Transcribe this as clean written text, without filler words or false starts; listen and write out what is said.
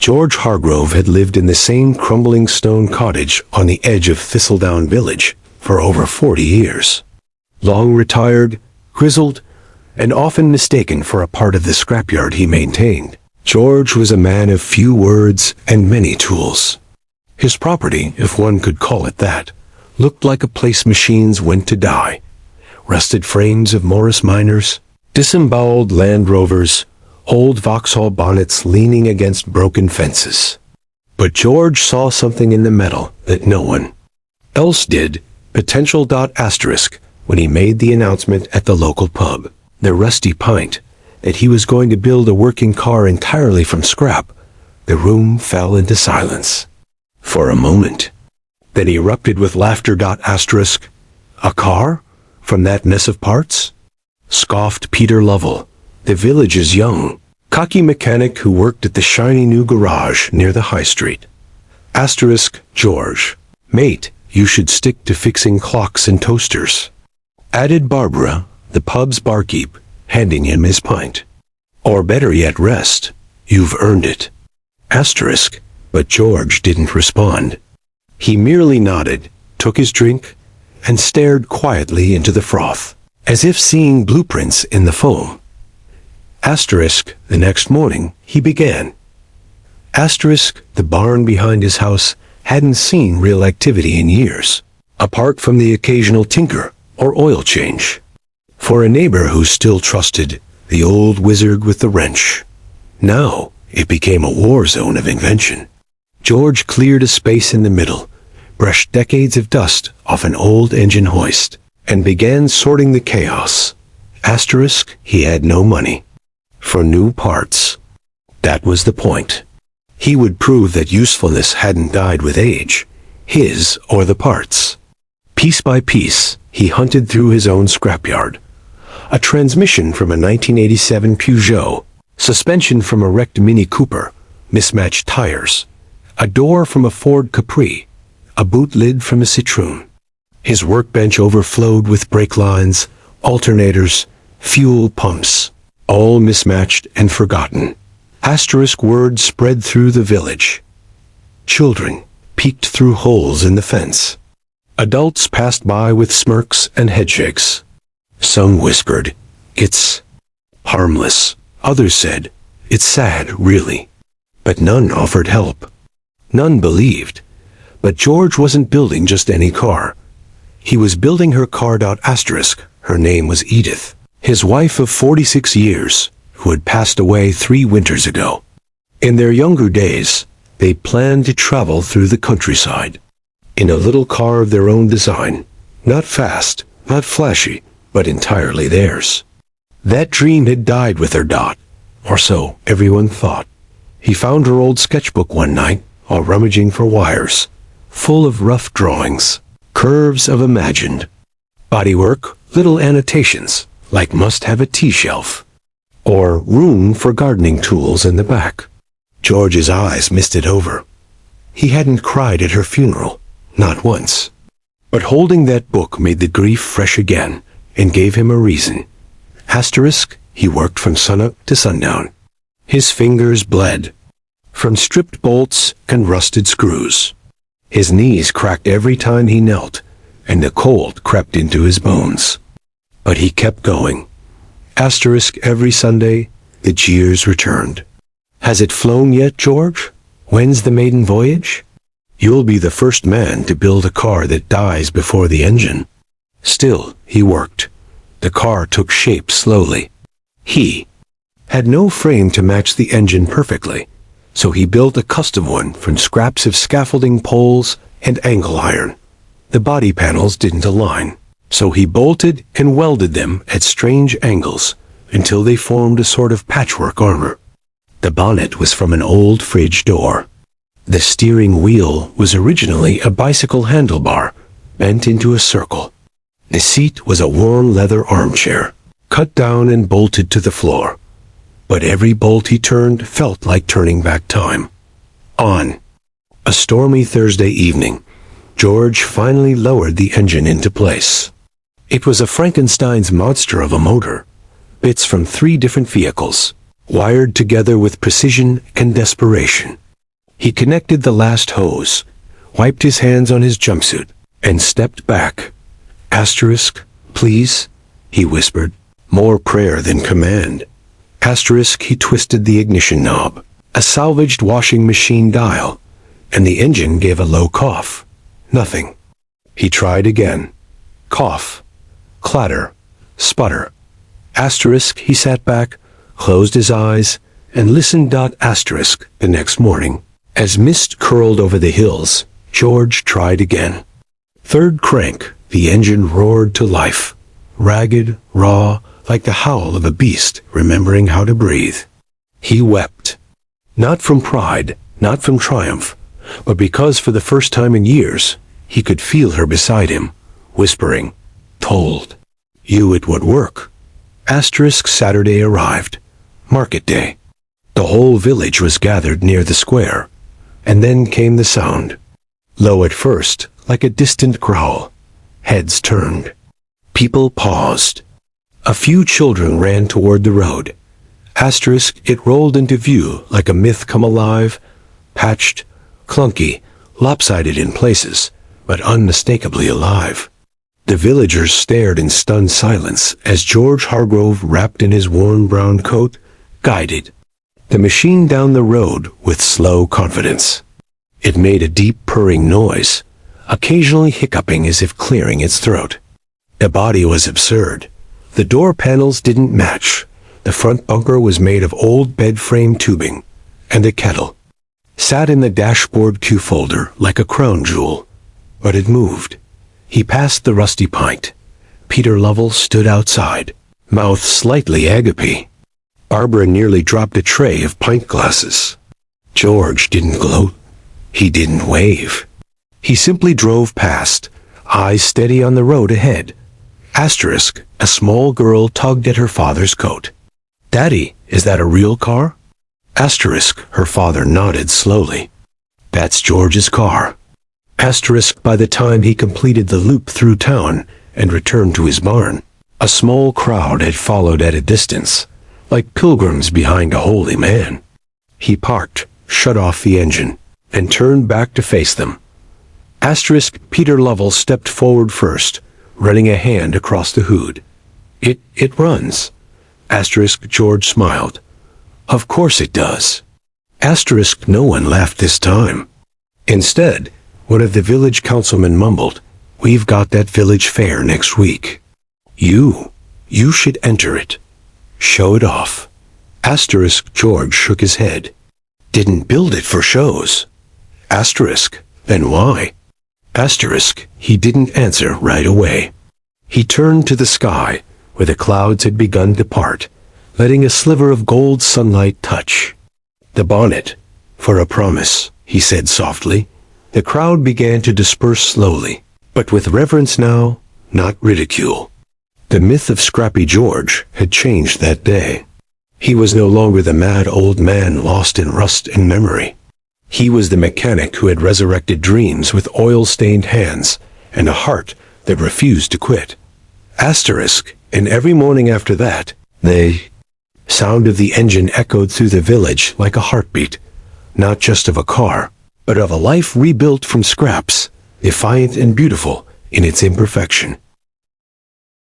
George Hargrove had lived in the same crumbling stone cottage on the edge of Thistledown Village for over 40 years. Long retired, grizzled, and often mistaken for a part of the scrapyard he maintained, George was a man of few words and many tools. His property, if one could call it that, looked like a place machines went to die. Rusted frames of Morris Minors, disemboweled Land Rovers, old Vauxhall bonnets leaning against broken fences. But George saw something in the metal that no one else did. Potential. When he made the announcement at the local pub, the Rusty Pint, that he was going to build a working car entirely from scrap, the room fell into silence. For a moment, then erupted with laughter. A car? From that mess of parts? Scoffed Peter Lovell, the village's young, cocky mechanic who worked at the shiny new garage near the high street. George, mate, you should stick to fixing clocks and toasters, added Barbara, the pub's barkeep, handing him his pint. Or better yet, rest. You've earned it. But George didn't respond. He merely nodded, took his drink, and stared quietly into the froth, as if seeing blueprints in the foam. The next morning, he began. The barn behind his house hadn't seen real activity in years, apart from the occasional tinker or oil change. For a neighbor who still trusted the old wizard with the wrench, now it became a war zone of invention. George cleared a space in the middle, brushed decades of dust off an old engine hoist, and began sorting the chaos. He had no money for new parts. That was the point. He would prove that usefulness hadn't died with age, his or the parts. Piece by piece, he hunted through his own scrapyard. A transmission from a 1987 Peugeot, suspension from a wrecked Mini Cooper, mismatched tires, a door from a Ford Capri, a boot lid from a Citroën. His workbench overflowed with brake lines, alternators, fuel pumps, all mismatched and forgotten. Word spread through the village. Children peeked through holes in the fence. Adults passed by with smirks and headshakes. Some whispered, "It's harmless." Others said, "It's sad, really." But none offered help. None believed. But George wasn't building just any car. He was building her car. Her name was Edith, his wife of 46 years, who had passed away 3 winters ago. In their younger days, they planned to travel through the countryside in a little car of their own design, not fast, not flashy, but entirely theirs. That dream had died with her. Or so everyone thought. He found her old sketchbook one night, while rummaging for wires, full of rough drawings, curves of imagined bodywork, little annotations, like must have a tea shelf, or room for gardening tools in the back. George's eyes misted over. He hadn't cried at her funeral, not once. But holding that book made the grief fresh again, and gave him a reason. He worked from sunup to sundown. His fingers bled from stripped bolts and rusted screws. His knees cracked every time he knelt, and the cold crept into his bones. But he kept going. Every Sunday, the jeers returned. "Has it flown yet, George? When's the maiden voyage? You'll be the first man to build a car that dies before the engine." Still, he worked. The car took shape slowly. He had no frame to match the engine perfectly, so he built a custom one from scraps of scaffolding poles and angle iron. The body panels didn't align, so he bolted and welded them at strange angles until they formed a sort of patchwork armor. The bonnet was from an old fridge door. The steering wheel was originally a bicycle handlebar, bent into a circle. The seat was a worn leather armchair, cut down and bolted to the floor. But every bolt he turned felt like turning back time. On a stormy Thursday evening, George finally lowered the engine into place. It was a Frankenstein's monster of a motor, bits from 3 different vehicles, wired together with precision and desperation. He connected the last hose, wiped his hands on his jumpsuit, and stepped back. Asterisk, please, he whispered, more prayer than command. Asterisk, he twisted the ignition knob, a salvaged washing machine dial, and the engine gave a low cough. Nothing. He tried again. Cough. Clatter. Sputter. Asterisk, he sat back, closed his eyes, and listened. Asterisk, the next morning, as mist curled over the hills, George tried again. Third crank, the engine roared to life, ragged, raw, like the howl of a beast remembering how to breathe. He wept. Not from pride, not from triumph, but because for the first time in years, he could feel her beside him, whispering, told you it would work. Asterisk, Saturday arrived. Market day. The whole village was gathered near the square, and then came the sound. Low at first, like a distant growl. Heads turned. People paused. A few children ran toward the road. Asterisk, it rolled into view like a myth come alive, patched, clunky, lopsided in places, but unmistakably alive. The villagers stared in stunned silence as George Hargrove, wrapped in his worn brown coat, guided the machine down the road with slow confidence. It made a deep purring noise, occasionally hiccuping as if clearing its throat. The body was absurd. The door panels didn't match. The front bunker was made of old bed frame tubing, and the kettle sat in the dashboard cue folder like a crown jewel. But it moved. He passed the rusty pint. Peter Lovell stood outside, mouth slightly agape. Barbara nearly dropped a tray of pint glasses. George didn't gloat. He didn't wave. He simply drove past, eyes steady on the road ahead. Asterisk, a small girl tugged at her father's coat. Daddy, is that a real car? Asterisk, her father nodded slowly. That's George's car. Asterisk, by the time he completed the loop through town and returned to his barn, a small crowd had followed at a distance, like pilgrims behind a holy man. He parked, shut off the engine, and turned back to face them. Asterisk, Peter Lovell stepped forward first, running a hand across the hood. It runs. Asterisk, George smiled. Of course it does. Asterisk, no one laughed this time. Instead, one of the village councilmen mumbled, We've got that village fair next week. You should enter it. Show it off. Asterisk, George shook his head. Didn't build it for shows. Asterisk, then why? Asterisk, he didn't answer right away. He turned to the sky, where the clouds had begun to part, letting a sliver of gold sunlight touch. The bonnet, for a promise, he said softly. The crowd began to disperse slowly, but with reverence now, not ridicule. The myth of Scrappy George had changed that day. He was no longer the mad old man lost in rust and memory. He was the mechanic who had resurrected dreams with oil-stained hands and a heart that refused to quit. Asterisk, and every morning after that, the sound of the engine echoed through the village like a heartbeat, not just of a car, but of a life rebuilt from scraps, defiant and beautiful in its imperfection.